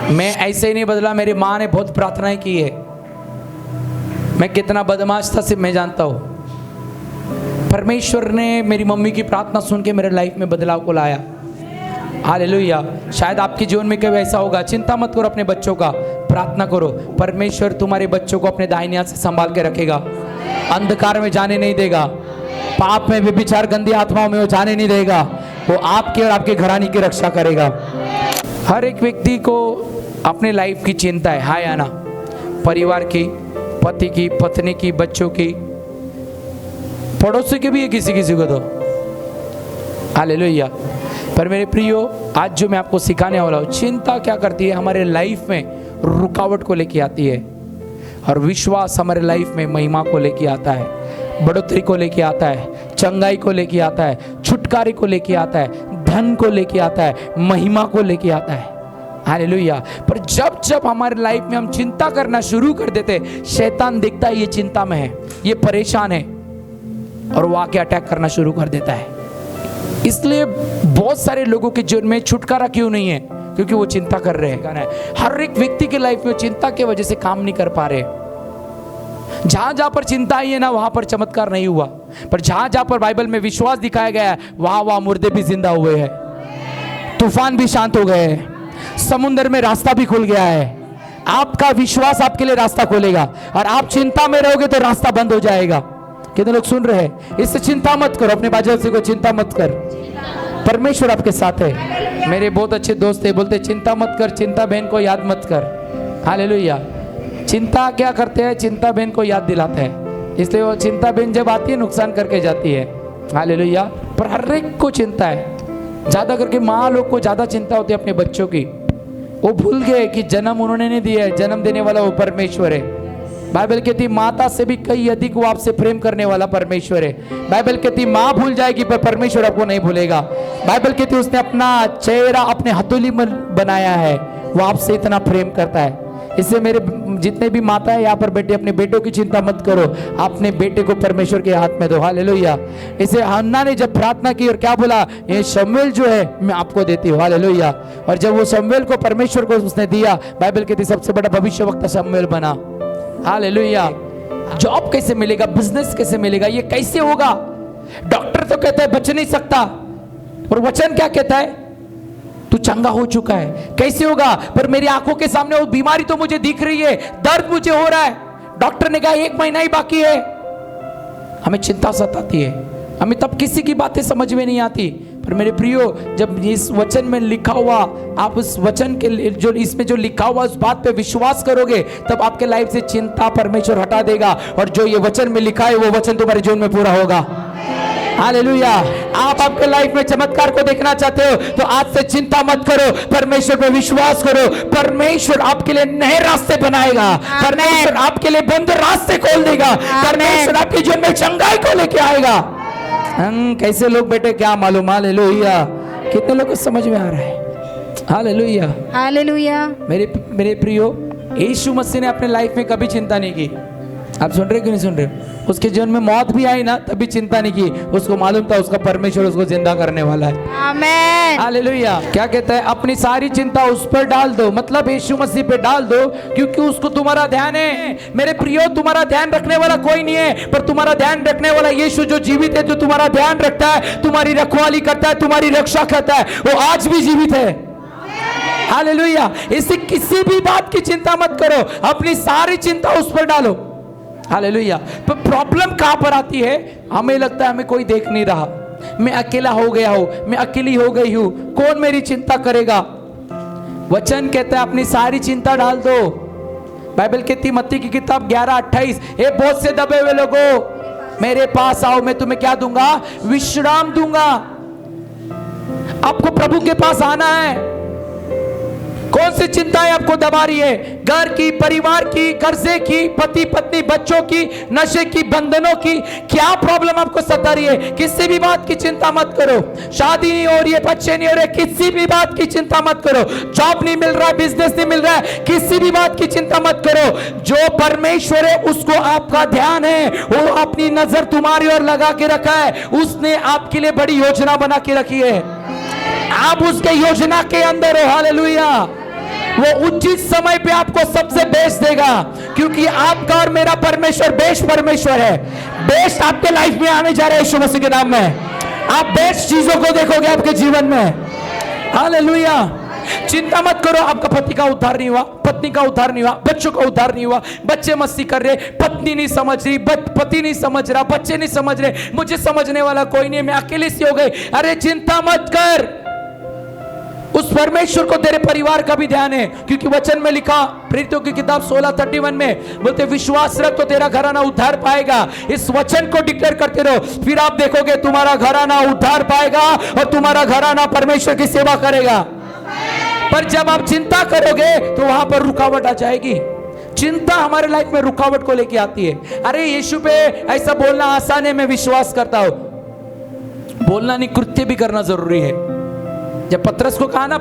मैं ऐसे ही नहीं बदला, मेरी माँ ने बहुत प्रार्थनाएं की है। मैं कितना बदमाश था सिर्फ मैं जानता हूँ। परमेश्वर ने मेरी मम्मी की प्रार्थना सुन के मेरे लाइफ में बदलाव को लाया। हालेलुया। शायद आपके जीवन में कभी ऐसा होगा। चिंता मत करो अपने बच्चों का, प्रार्थना करो। परमेश्वर तुम्हारे बच्चों को अपने दाहिने हाथ से संभाल के रखेगा, अंधकार में जाने नहीं देगा, पाप में, व्यभिचार, गंदी आत्माओं में वो जाने नहीं देगा। वो आपके और आपके घराने की रक्षा करेगा। हर एक व्यक्ति को अपने लाइफ की चिंता है, हाँ या ना? परिवार की, पति की, पत्नी की, बच्चों की, पड़ोसी की भी है किसी किसी को तो। हालेलुया। पर मेरे प्रियो, आज जो मैं आपको सिखाने वाला हूँ, चिंता क्या करती है, हमारे लाइफ में रुकावट को लेके आती है, और विश्वास हमारे लाइफ में महिमा को लेके आता है, बढ़ोतरी को लेके आता है, चंगाई को लेके आता है, छुटकारे को लेके आता है, धन को लेके आता है, महिमा को लेके आता है। हालेलुया। पर जब जब हमारे लाइफ में हम चिंता करना शुरू कर देते, शैतान देखता है ये चिंता में है, ये परेशान है, और वो आके अटैक करना शुरू कर देता है। इसलिए बहुत सारे लोगों के जीवन में छुटकारा क्यों नहीं है? क्योंकि वो चिंता कर रहे हैं। हर एक व्यक्ति की लाइफ में चिंता की वजह से काम नहीं कर पा रहे। जहां जहां पर चिंता आई है ना, वहां पर चमत्कार नहीं हुआ। पर जहां जहां पर बाइबल में विश्वास दिखाया गया है, वहां वहां मुर्दे भी जिंदा हुए हैं, तूफान भी शांत हो गए हैं, समुद्र में रास्ता भी खुल गया है। आपका विश्वास आपके लिए रास्ता खोलेगा, और आप चिंता में रहोगे तो रास्ता बंद हो जाएगा। कितने लोग सुन रहे हैं? इससे चिंता मत करो। अपने बाजू को चिंता मत कर, परमेश्वर आपके साथ है। मेरे बहुत अच्छे दोस्त है, बोलते चिंता मत कर, चिंता बहन को याद मत कर। हालेलुया। चिंता क्या करते हैं? चिंता बहन को याद दिलाते हैं, इसलिए वो चिंता बहन जब आती है नुकसान करके जाती है। हालेलुया। पर हर एक को चिंता है, ज्यादा करके माँ लोग को ज्यादा चिंता होती है अपने बच्चों की। वो भूल गए कि जन्म उन्होंने नहीं दिया है, जन्म देने वाला वो परमेश्वर है। बाइबल कहती माता से भी कई अधिक वो आपसे प्रेम करने वाला परमेश्वर है। बाइबल कहती माँ भूल जाएगी पर परमेश्वर आपको नहीं भूलेगा। बाइबल कहती उसने अपना चेहरा अपने हथेली में बनाया है, वो आपसे इतना प्रेम करता है। इससे मेरे जितने भी माता है यहाँ पर बैठे, अपने बेटों की चिंता मत करो, अपने बेटे को परमेश्वर के हाथ में दो। हालेलुया। इसे हन्ना ने जब प्रार्थना की और क्या बोला, ये शमूएल जो है मैं आपको देती हूँ। हालेलुया। और जब वो शमूएल को परमेश्वर को उसने दिया, बाइबल कहती सबसे बड़ा भविष्यवक्ता शमूएल बना। हालेलुया। जॉब कैसे मिलेगा, बिजनेस कैसे मिलेगा, ये कैसे होगा? डॉक्टर तो कहता है बच नहीं सकता, और वचन क्या कहता है? तू चंगा हो चुका है। कैसे होगा? पर मेरी आंखों के सामने वो बीमारी तो मुझे दिख रही है, दर्द मुझे हो रहा है, डॉक्टर ने कहा 1 महीना ही बाकी है। हमें चिंता सताती है, हमें तब किसी की बातें समझ में नहीं आती। पर मेरे प्रियो, जब इस वचन में लिखा हुआ, आप उस वचन के जो इसमें जो लिखा हुआ उस बात पे विश्वास करोगे, तब आपके लाइफ से चिंता परमेश्वर हटा देगा, और जो ये वचन में लिखा है वो वचन तुम्हारे जीवन में पूरा होगा। हालेलुया। आप आपके लाइफ में चमत्कार को देखना चाहते हो तो आज से चिंता मत करो, परमेश्वर पे विश्वास करो। परमेश्वर आपके लिए नए रास्ते बनाएगा, परमेश्वर आपके लिए बंद रास्ते खोल देगा, परमेश्वर आपके जीवन में चंगाई को लेके आएगा। कैसे लोग बेटे क्या मालूम? हालेलुया। कितने लोग को समझ में आ रहा है? हालेलुया। हालेलुया। मेरे प्रियो, यीशु मसीह ने अपने लाइफ में कभी चिंता नहीं की। आप सुन रहे कि नहीं सुन रहे? उसके जीवन में मौत भी आई ना, तभी चिंता नहीं की। उसको मालूम था उसका परमेश्वर उसको जिंदा करने वाला है। आमेन। हालेलुया। क्या कहता है? अपनी सारी चिंता उस पर डाल दो, मतलब यीशु मसीह पे डाल दो, क्योंकि उसको तुम्हारा ध्यान है। मेरे प्रियो, तुम्हारा ध्यान रखने वाला कोई नहीं है, पर तुम्हारा ध्यान रखने वाला यीशु जो जीवित है, जो तुम्हारा ध्यान रखता है, तुम्हारी रखवाली करता है, तुम्हारी रक्षा करता है, वो आज भी जीवित है। हालेलुया। इससे किसी भी बात की चिंता मत करो, अपनी सारी चिंता उस पर डालो। हालेलुया। पर प्रॉब्लम कहां पर आती है? हमें लगता है हमें कोई देख नहीं रहा, मैं अकेला हो गया हूं, मैं अकेली हो गई हूं, कौन मेरी चिंता करेगा? वचन कहता है अपनी सारी चिंता डाल दो। बाइबल कहती मत्ती की किताब 11:28, हे बहुत से दबे हुए लोगों मेरे पास आओ, मैं तुम्हें क्या दूंगा? विश्राम दूंगा। आपको प्रभु के पास आना है। कौन सी चिंताएं आपको दबा रही है? घर की, परिवार की, कर्जे की, पति पत्नी, बच्चों की, नशे की, बंधनों की, क्या प्रॉब्लम आपको सता रही है? किसी भी बात की चिंता मत करो। शादी नहीं हो रही है, बच्चे नहीं हो रहे, किसी भी बात की चिंता मत करो। जॉब नहीं मिल रहा है, बिजनेस नहीं मिल रहा है, किसी भी बात की चिंता मत करो। जो परमेश्वर है उसको आपका ध्यान है, वो अपनी नजर तुम्हारी ओर लगा के रखा है। उसने आपके लिए बड़ी योजना बना के रखी है, आप उसके योजना के अंदर हो। हालेलुया। वो उचित समय पे आपको सबसे बेस्ट देगा, क्योंकि आपका और मेरा परमेश्वर बेस्ट परमेश्वर है। बेस्ट आपके लाइफ में आने जा रहा है यीशु मसीह के नाम में। आप बेस्ट चीजों को देखोगे आपके जीवन में। हालेलुया। चिंता मत करो, आपका पति का उद्धार नहीं हुआ, पत्नी का उद्धार नहीं हुआ, बच्चों का उद्धार नहीं हुआ, बच्चे मस्ती कर रहे, पत्नी नहीं समझ रही, पति नहीं समझ रहा, बच्चे नहीं समझ रहे, मुझे समझने वाला कोई नहीं, मैं अकेले से हो गई। अरे चिंता मत कर, उस परमेश्वर को तेरे परिवार का भी ध्यान है, क्योंकि वचन में लिखा प्रेरितों की किताब 16:31 में बोलते विश्वास रख तो तेरा घराना उद्धार पाएगा। इस वचन को डिक्लेयर करते रहो, फिर आप देखोगे तुम्हारा घराना उद्धार पाएगा और तुम्हारा घराना परमेश्वर की सेवा करेगा। पर जब आप चिंता करोगे तो वहां पर रुकावट आ जाएगी। चिंता हमारे लाइफ में रुकावट को लेके आती है। अरे यीशु पे ऐसा बोलना आसान है, मैं विश्वास करता हूं, बोलना नहीं, कृत्य भी करना जरूरी है। जब पतरस को कहा ना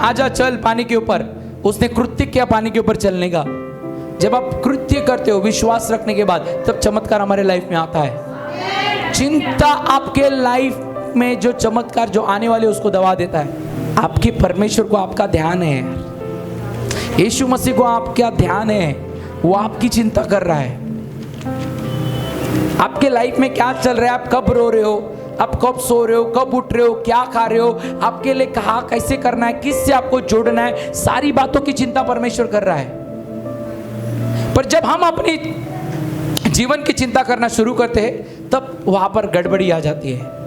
आजा चल पानी के ऊपर, उसने कृत्य किया पानी के ऊपर चलने का। जब आप कृत्य करते हो विश्वास रखने के बाद, तब चमत्कार हमारे लाइफ में आता है। चिंता आपके लाइफ में जो चमत्कार जो आने वाले उसको दबा देता है। आपके परमेश्वर को आपका ध्यान है, यीशु मसीह को आपका ध्यान है, वो आपकी चिंता कर रहा है। आपके लाइफ में क्या चल रहा है, आप कब रो रहे हो, आप कब सो रहे हो, कब उठ रहे हो, क्या खा रहे हो, आपके लिए कहाँ कैसे करना है, किससे आपको जोड़ना है, सारी बातों की चिंता परमेश्वर कर रहा है। पर जब हम अपनी जीवन की चिंता करना शुरू करते हैं तब वहां पर गड़बड़ी आ जाती है,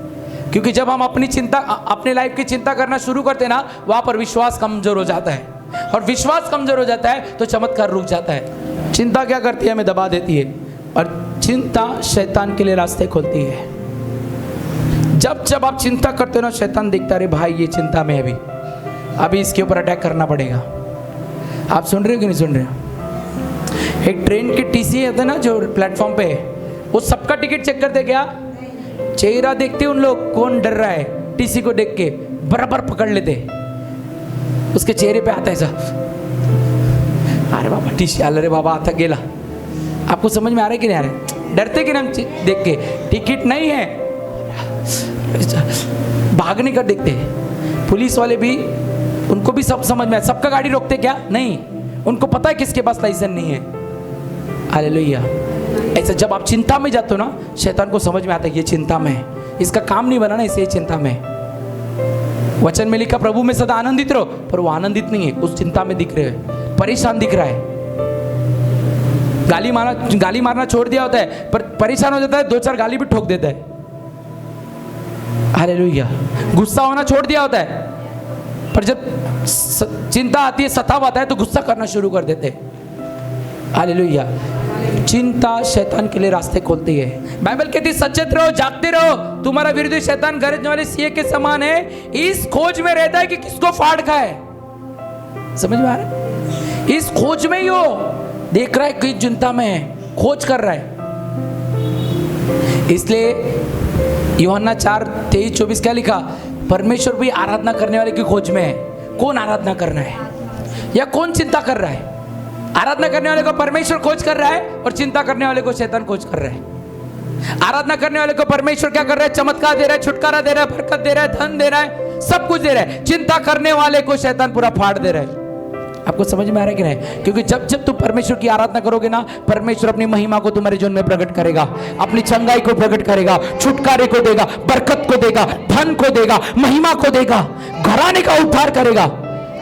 क्योंकि जब हम अपनी चिंता, अपने लाइफ की चिंता करना शुरू करते हैं ना, वहां पर विश्वास कमजोर हो जाता है, और विश्वास कमजोर हो जाता है तो चमत्कार रुक जाता है। चिंता क्या करती है, हमें दबा देती है, और चिंता शैतान के लिए रास्ते खोलती है। जब आप चिंता करते हो ना, शैतान देखता है भाई ये चिंता में अभी इसके ऊपर अटैक करना पड़ेगा। आप सुन रहे हो कि नहीं सुन रहे हो? एक ट्रेन के टीसी होते ना जो प्लेटफॉर्म पे, वो सबका टिकट चेक करते क्या, चेहरा देखते उन लोग कौन डर रहा है, टीसी को देख के बराबर पकड़ लेते, उसके चेहरे पे आता है ऐसा, अरे बाबा टीसी आला रे बाबा आता गेला। आपको समझ में आ रहा है कि नहीं आ रहा है? डरते कि ना देख के, टिकट नहीं है भागने का देखते हैं। पुलिस वाले भी, उनको भी सब समझ में, सबका गाड़ी रोकते क्या नहीं, उनको पता है किसके पास लाइसेंस नहीं है। हालेलुया। ऐसा जब आप चिंता में जाते हो ना, शैतान को समझ में आता है ये चिंता में है, इसका काम नहीं बना ना, इसे चिंता में। वचन में लिखा प्रभु में सदा आनंदित रहो, पर वो आनंदित नहीं है, उस चिंता में दिख रहे है, परेशान दिख रहा है। गाली मारना छोड़ दिया होता है, पर परेशान हो जाता है, 2-4 गाली भी ठोक देता है। हालेलुया। गुस्सा होना छोड़ दिया होता है, पर जब चिंता आती है, सताव आता है, तो गुस्सा करना शुरू कर देते हैं। हालेलुया। चिंता शैतान के लिए रास्ते खोलती है। बाइबल कहती है सचेत रहो, जागते रहो, तुम्हारा विरोधी शैतान गरजने वाले सिंह के समान है, इस खोज में रहता है कि किसको फाड़ खाए। समझ में आ रहा है? इस खोज में ही हो, देख रहा है कि चिंता में है, खोज कर रहा है। इसलिए यूहन्ना 4:23-24 क्या लिखा, परमेश्वर भी आराधना करने वाले की खोज में है। कौन आराधना करना है या कौन चिंता कर रहा है? आराधना करने वाले को परमेश्वर खोज कर रहा है, और चिंता करने वाले को शैतान खोज कर रहा है। आराधना करने वाले को परमेश्वर क्या कर रहा है, चमत्कार दे रहा है, छुटकारा दे रहा है, बरकत दे रहा है, धन दे रहा है, सब कुछ दे रहा है। चिंता करने वाले को शैतान पूरा फाड़ दे रहा है। आपको समझ में आ रहा है कि नहीं? क्योंकि जब तुम परमेश्वर की आराधना करोगे ना, परमेश्वर अपनी महिमा को तुम्हारे जीवन में प्रकट करेगा, अपनी चंगाई को प्रकट करेगा, छुटकारे को देगा, बरकत को देगा, धन को देगा, महिमा को देगा, घराने का उद्धार करेगा,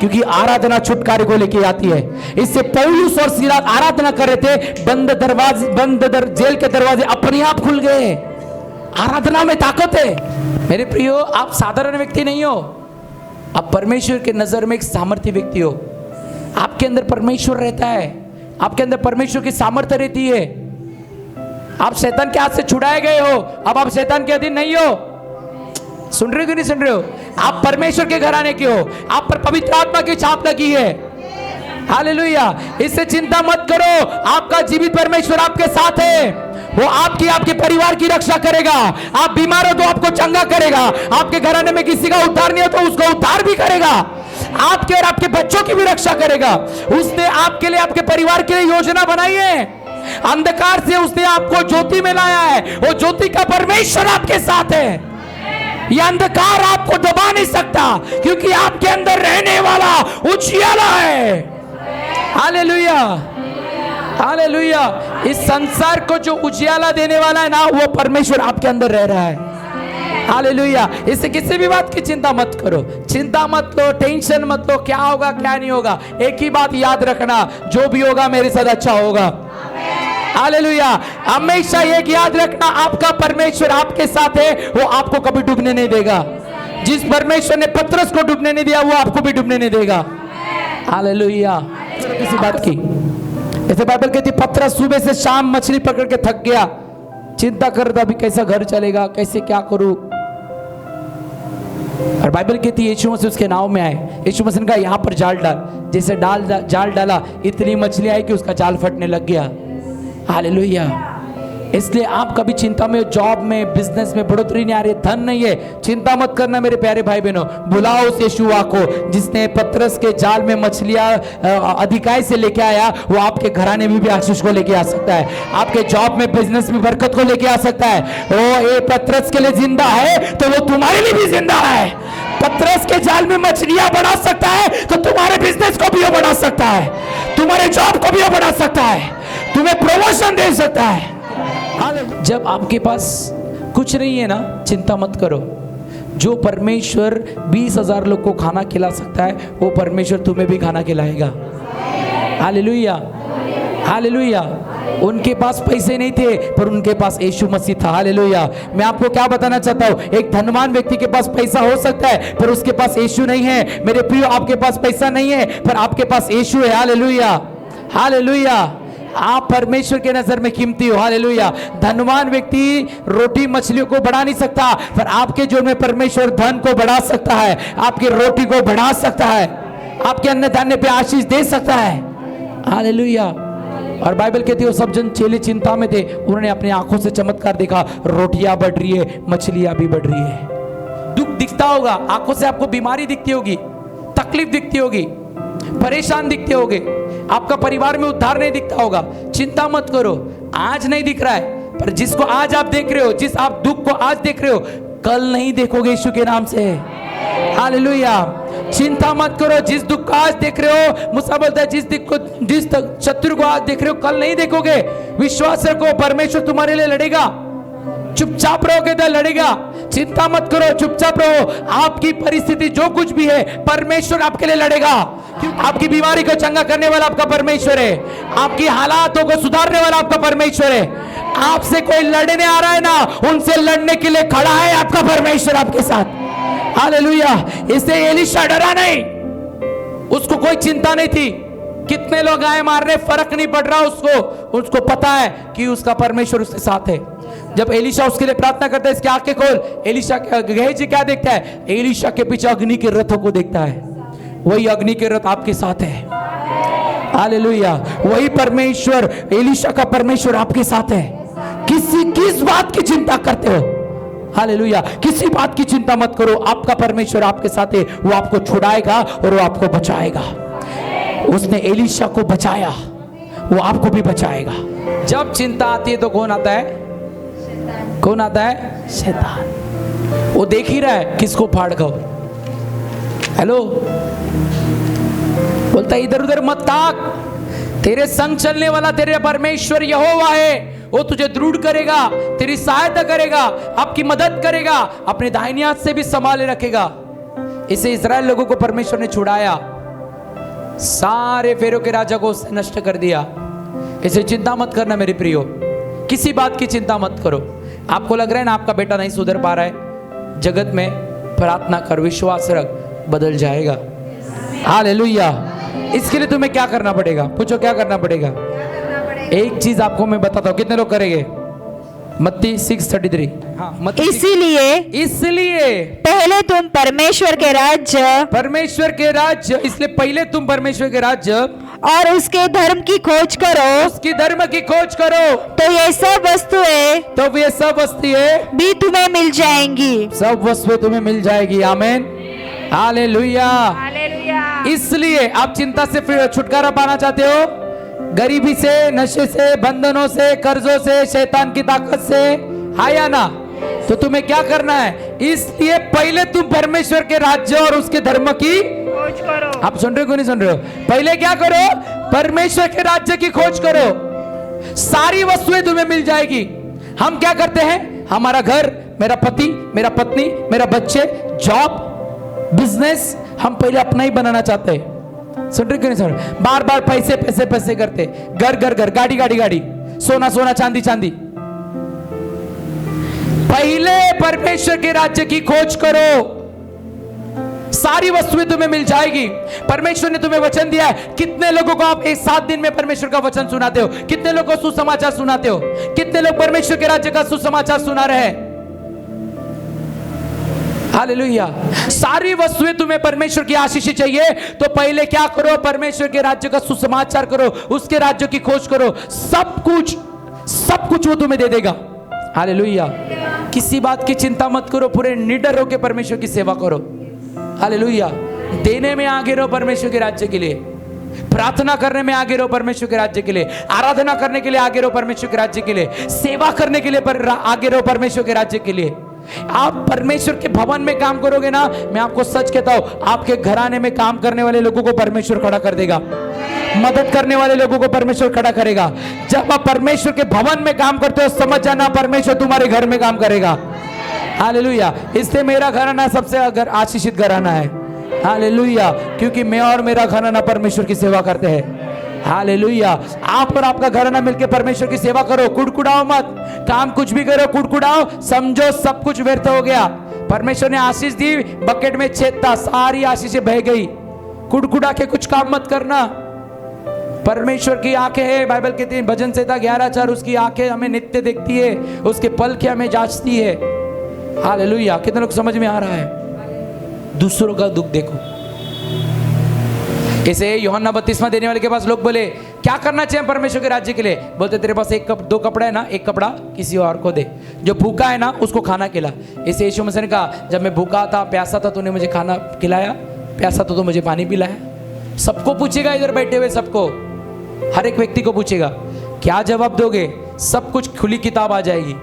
क्योंकि आराधना छुटकारे को लेके आती है। इससे पौलुस और सीलास आराधना कर रहे थे, जेल के दरवाजे अपने आप खुल गए। आराधना में ताकत है। मेरे प्रियो, आप साधारण व्यक्ति नहीं हो, आप परमेश्वर के नजर में एक सामर्थ्य व्यक्ति हो। आपके अंदर परमेश्वर रहता है, आपके अंदर परमेश्वर की सामर्थ्य रहती है। आप शैतान के हाथ से छुड़ाए गए हो, अब आप शैतान के अधीन नहीं हो। सुन रहे हो कि नहीं सुन रहे हो? आप परमेश्वर के घराने के हो, आप पर पवित्र आत्मा की छाप लगी है। हालेलुया। इससे चिंता मत करो, आपका जीवित परमेश्वर आपके साथ है, वो आपके परिवार की रक्षा करेगा। आप बीमार हो तो आपको चंगा करेगा, आपके घराने में किसी का उद्धार नहीं हो तो उसको उद्धार भी करेगा, आपके और आपके बच्चों की भी रक्षा करेगा। उसने आपके लिए, आपके परिवार के लिए योजना बनाई है। अंधकार से उसने आपको ज्योति में लाया है, वो ज्योति का परमेश्वर आपके साथ है। यह अंधकार आपको दबा नहीं सकता, क्योंकि आपके अंदर रहने वाला उजियाला है। Hallelujah, hallelujah. इस संसार को जो उजियाला देने वाला है ना, वो परमेश्वर आपके अंदर रह रहा है। हालेलुया। इससे किसी भी बात की चिंता मत करो, चिंता मत लो, टेंशन मत लो, क्या होगा क्या नहीं होगा। एक ही बात याद रखना, जो भी होगा मेरे साथ अच्छा होगा। हालेलुया। हमेशा एक याद रखना, आपका परमेश्वर आपके साथ है, वो आपको कभी डूबने नहीं देगा। जिस परमेश्वर ने पतरस को डूबने नहीं दिया, वो आपको भी डूबने नहीं देगा। हालेलुया। किसी बात की, ऐसे बाइबल कहती पतरस सुबह से शाम मछली पकड़ के थक गया, चिंता कर रहा था अभी कैसा घर चलेगा, कैसे क्या करूं। और बाइबल कहती यीशु मसीह उसके नाव में आए। यीशु मसीह ने कहा यहाँ पर जाल डाल। जैसे जाल डाला, इतनी मछली आई कि उसका जाल फटने लग गया। हालेलुया। इसलिए आप कभी चिंता में, जॉब में, बिजनेस में बढ़ोतरी नहीं आ रही, धन नहीं है, चिंता मत करना मेरे प्यारे भाई बहनों। बुलाओ उस यीशुआ को जिसने पतरस के जाल में मछलियां अधिकाई से लेके आया, वो आपके घराने में भी आशीष को लेके आ सकता है, आपके जॉब में, बिजनेस में बरकत को लेके आ सकता है। ओ ये पतरस के लिए जिंदा है तो वो तुम्हारे लिए भी जिंदा है। पतरस के जाल में मछलियां बढ़ा सकता है तो तुम्हारे बिजनेस को भी वो बढ़ा सकता है, तुम्हारे जॉब को भी वो बढ़ा सकता है, तुम्हें प्रमोशन दे सकता है। जब आपके पास कुछ नहीं है ना, चिंता मत करो। जो परमेश्वर 20,000 लोग को खाना खिला सकता है, वो परमेश्वर तुम्हें भी खाना खिलाएगा। Hallelujah, hallelujah. उनके पास पैसे नहीं थे पर उनके पास यीशु मसीह था। हालेलुया। मैं आपको क्या बताना चाहता हूँ, एक धनवान व्यक्ति के पास पैसा हो सकता है पर उसके पास यीशु नहीं है। मेरे प्रियो, आपके पास पैसा नहीं है पर आपके पास यीशु है। Hallelujah, hallelujah. आप परमेश्वर के नजर में कीमती हो। हालेलुया। धनवान व्यक्ति रोटी मछलियों को बढ़ा नहीं सकता, पर आपके जोड़ में परमेश्वर धन को बढ़ा सकता है, आपकी रोटी को बढ़ा सकता है, आपके अन्न धान्य पे आशीष दे सकता है। हालेलुया। और बाइबल कहती है वो सब जन चेले चिंता में थे, उन्होंने अपनी आंखों से चमत्कार देखा, रोटियां बढ़ रही है, मछलियां भी बढ़ रही है। दुख दिखता होगा, आंखों से आपको बीमारी दिखती होगी, तकलीफ दिखती होगी, परेशान दिखते होगे, आपका परिवार में उद्धार नहीं दिखता होगा। चिंता मत करो, आज नहीं दिख रहा है पर जिसको आज आप देख रहे हो, जिस आप दुख को आज देख रहे हो, कल नहीं देखोगे यीशु के नाम से। हालेलुया। चिंता मत करो, जिस दुख को आज देख रहे हो, मूसा बोलता है जिस शत्रु को आज देख रहे हो कल नहीं देखोगे। विश्वास रखो, परमेश्वर तुम्हारे लिए लड़ेगा। चुपचाप रहोगे तो लड़ेगा। चिंता मत करो, चुपचाप रहो। आपकी परिस्थिति जो कुछ भी है, परमेश्वर आपके लिए लड़ेगा। आपकी बीमारी को चंगा करने वाला आपका परमेश्वर है, आपकी हालातों को सुधारने वाला आपका परमेश्वर है। आपसे कोई लड़ने आ रहा है ना, उनसे लड़ने के लिए खड़ा है आपका परमेश्वर आपके साथ। हालेलुया। इससे एलीशा डरा नहीं, उसको कोई चिंता नहीं थी। कितने लोग आए मारने, फर्क नहीं पड़ रहा उसको पता है कि उसका परमेश्वर उसके साथ है। जब एलीशा उसके लिए प्रार्थना करता है, इसकी आंखें खोल, एलीशा गेहजी क्या देखता है? एलीशा के पीछे अग्नि के रथों को देखता है। वही अग्नि के रथ आपके साथ है। हालेलुया। वही परमेश्वर, एलीशा का परमेश्वर आपके साथ है। किस बात की चिंता करते हो? हालेलुया। किसी बात की चिंता मत करो, आपका परमेश्वर आपके साथ है। वो आपको छुड़ाएगा और वो आपको बचाएगा। उसने एलीशा को बचाया, वो आपको भी बचाएगा। जब चिंता आती है तो कौन आता है? कौन आता है? शैतान। वो देख ही रहा है किसको फाड़ खाओ। हेलो, बोलता है इधर उधर मत ताक, तेरे संग चलने वाला तेरे परमेश्वर यहोवा है। वो तुझे दृढ़ करेगा, तेरी सहायता करेगा, आपकी मदद करेगा, अपने दाहिनी हाथ से भी संभाले रखेगा। इसे इस्राएल लोगों को परमेश्वर ने छुड़ाया, सारे फेरों के राजा को उसने नष्ट कर दिया। इसे चिंता मत करना मेरे प्रियो, किसी बात की चिंता मत करो। आपको लग रहा है ना आपका बेटा नहीं सुधर पा रहा है, जगत में प्रार्थना कर, विश्वास रख, बदल जाएगा। हालेलुया। इसके लिए तुम्हें क्या करना पड़ेगा? पूछो क्या करना पड़ेगा? एक चीज आपको मैं बताता हूं, कितने लोग करेंगे? मत्ती 6:33। हाँ, इसलिए पहले तुम परमेश्वर के राज्य, इसलिए पहले तुम परमेश्वर के राज्य और उसके धर्म की खोज करो, उसकी धर्म की खोज करो, तो ये सब वस्तुएं भी तुम्हें मिल जाएंगी। सब वस्तुएं तुम्हें मिल जाएगी। आमीन। हालेलुया। इसलिए आप चिंता से फिर छुटकारा पाना चाहते हो, गरीबी से, नशे से, बंधनों से, कर्जों से, शैतान की ताकत से, हाँ या ना? तो तुम्हें क्या करना है? इसलिए पहले तुम परमेश्वर के राज्य और उसके धर्म की खोज करो। आप सुन रहे हो कि नहीं सुन रहे हो? पहले क्या करो? परमेश्वर के राज्य की खोज करो, सारी वस्तुएं तुम्हें मिल जाएगी। हम क्या करते हैं, हमारा घर, मेरा पति, मेरा पत्नी, मेरा बच्चे, जॉब, बिजनेस, हम पहले अपना ही बनाना चाहते हैं। सुन रहे क्यों नहीं सुन रहे? बार बार पैसे पैसे पैसे करते, घर घर घर, गाड़ी गाड़ी गाड़ी, सोना सोना, चांदी चांदी। पहले परमेश्वर के राज्य की खोज करो, सारी वस्तुएं तुम्हें मिल जाएगी। परमेश्वर ने तुम्हें वचन दिया है। कितने लोगों को आप एक 7 दिन में परमेश्वर का वचन सुनाते हो? कितने लोगों को सुसमाचार सुनाते हो? कितने लोग परमेश्वर के राज्य का सुसमाचार सुना रहे हैं? हालेलुया। सारी वस्तुएं तुम्हें परमेश्वर की आशीष चाहिए तो पहले क्या करो, परमेश्वर के राज्य का सुसमाचार करो, उसके राज्य की खोज करो, सब कुछ वो तुम्हें दे देगा। हालेलुया। किसी बात की चिंता मत करो, पूरे निडर होकर परमेश्वर की सेवा करो। हालेलुया। देने में आगे रहो परमेश्वर के राज्य के लिए, प्रार्थना करने में आगे रहो परमेश्वर के राज्य के लिए, आराधना करने के लिए आगे रहो परमेश्वर के राज्य के लिए, सेवा करने के लिए आगे रहो परमेश्वर के राज्य के लिए। आप परमेश्वर के भवन में काम करोगे ना, मैं आपको सच कहता हूं, आपके घराने में काम करने वाले लोगों को परमेश्वर खड़ा कर देगा, मदद करने वाले लोगों को परमेश्वर खड़ा करेगा। जब आप परमेश्वर के भवन में काम करते हो, समझ जाना परमेश्वर तुम्हारे घर में काम करेगा। हालेलुया। इसलिए मेरा घराना सबसे आशीषित घराना है। हालेलुया। क्योंकि मैं और मेरा घराना परमेश्वर की सेवा करते हैं। हालेलुया। आप और आपका घराना मिलकर परमेश्वर की सेवा करो, कुड़कुड़ाओ मत। काम कुछ भी करो, कुड़कुड़ाओ, समझो सब कुछ व्यर्थ हो गया। परमेश्वर ने आशीष दी, बकेट में छेद था, सारी आशीषें बह गई। कुड़कुड़ा के कुछ काम मत करना। परमेश्वर की आंखें है, बाइबल कहती है भजन संहिता 11:4, उसकी आंखें हमें नित्य देखती है, उसके पलकें हमें जांचती है। हालेलुया। कितने लोग समझ में आ रहा है? दूसरों का दुख देखो। इसे यूहन्ना 32वां देने वाले के पास लोग बोले क्या करना चाहिए परमेश्वर के राज्य के लिए? बोलते तेरे पास दो कपड़ा है ना, एक कपड़ा किसी और को दे, जो भूखा है ना उसको खाना खिला। इसे यीशु मसीह ने कहा, जब मैं भूखा था, प्यासा था, तूने मुझे खाना खिलाया, प्यासा तो मुझे पानी पिलाया। सबको पूछेगा, इधर बैठे हुए सबको, हर एक व्यक्ति को पूछेगा, क्या जवाब दोगे? सब कुछ खुली किताब आ जाएगी।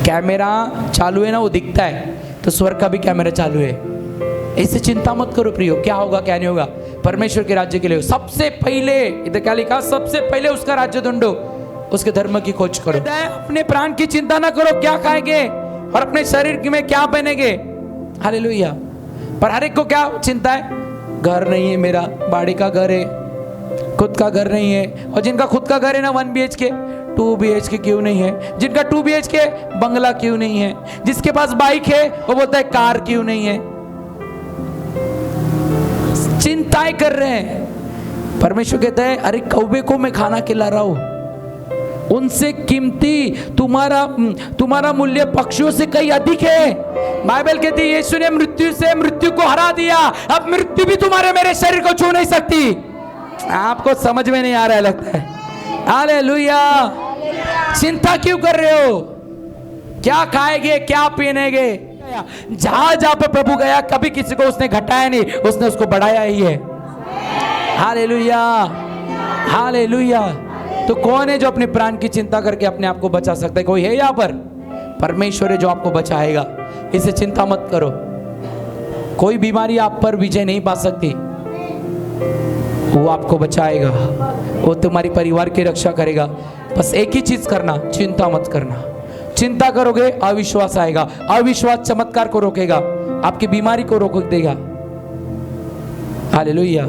कैमरा चालू है ना, वो दिखता है, तो स्वर्ग का भी कैमरा चालू है। इससे चिंता मत करो प्रियो, क्या होगा क्या नहीं होगा। परमेश्वर के राज्य के लिए सबसे पहले, इधर क्या लिखा, सबसे पहले उसका राज्य ढूंढो, उसके धर्म की खोज करो। अपने प्राण की चिंता ना करो, क्या खाएंगे और अपने शरीर में क्या पहनेंगे। हालेलुया। पर हर एक को क्या चिंता है? घर नहीं है मेरा, बाड़ी का घर है, खुद का घर नहीं है। और जिनका खुद का घर है ना 1 BHK 2 BHK क्यों नहीं है? जिनका 2 BHK बंगला क्यों नहीं है? जिसके पास बाइक है वो बोलता है कार क्यों नहीं है? चिंताएं कर रहे हैं। परमेश्वर कहता है अरे कौवे को मैं खाना खिला रहा हूं, उनसे कीमती तुम्हारा मूल्य पक्षियों से कहीं अधिक है। बाइबल कहती है यीशु ने मृत्यु को हरा दिया, अब मृत्यु भी तुम्हारे मेरे शरीर को छू नहीं सकती। आपको समझ में नहीं आ रहा है लगता है। हालेलुया। चिंता क्यों कर रहे हो? क्या खाएंगे, क्या पीनेंगे? जहां पर प्रभु गया कभी किसी को उसने घटाया नहीं, उसने उसको बढ़ाया ही है। हालेलुया। हालेलुया। तो कौन है जो अपने प्राण की चिंता करके अपने आप को बचा सकता है? कोई है यहाँ पर? परमेश्वर है जो आपको बचाएगा। इसे चिंता मत करो। कोई बीमारी आप पर विजय नहीं पा सकती, वो आपको बचाएगा, वो तुम्हारी परिवार की रक्षा करेगा। बस एक ही चीज करना, चिंता मत करना। चिंता करोगे अविश्वास आएगा, अविश्वास चमत्कार को रोकेगा, आपकी बीमारी को रोक देगा। हालेलुया।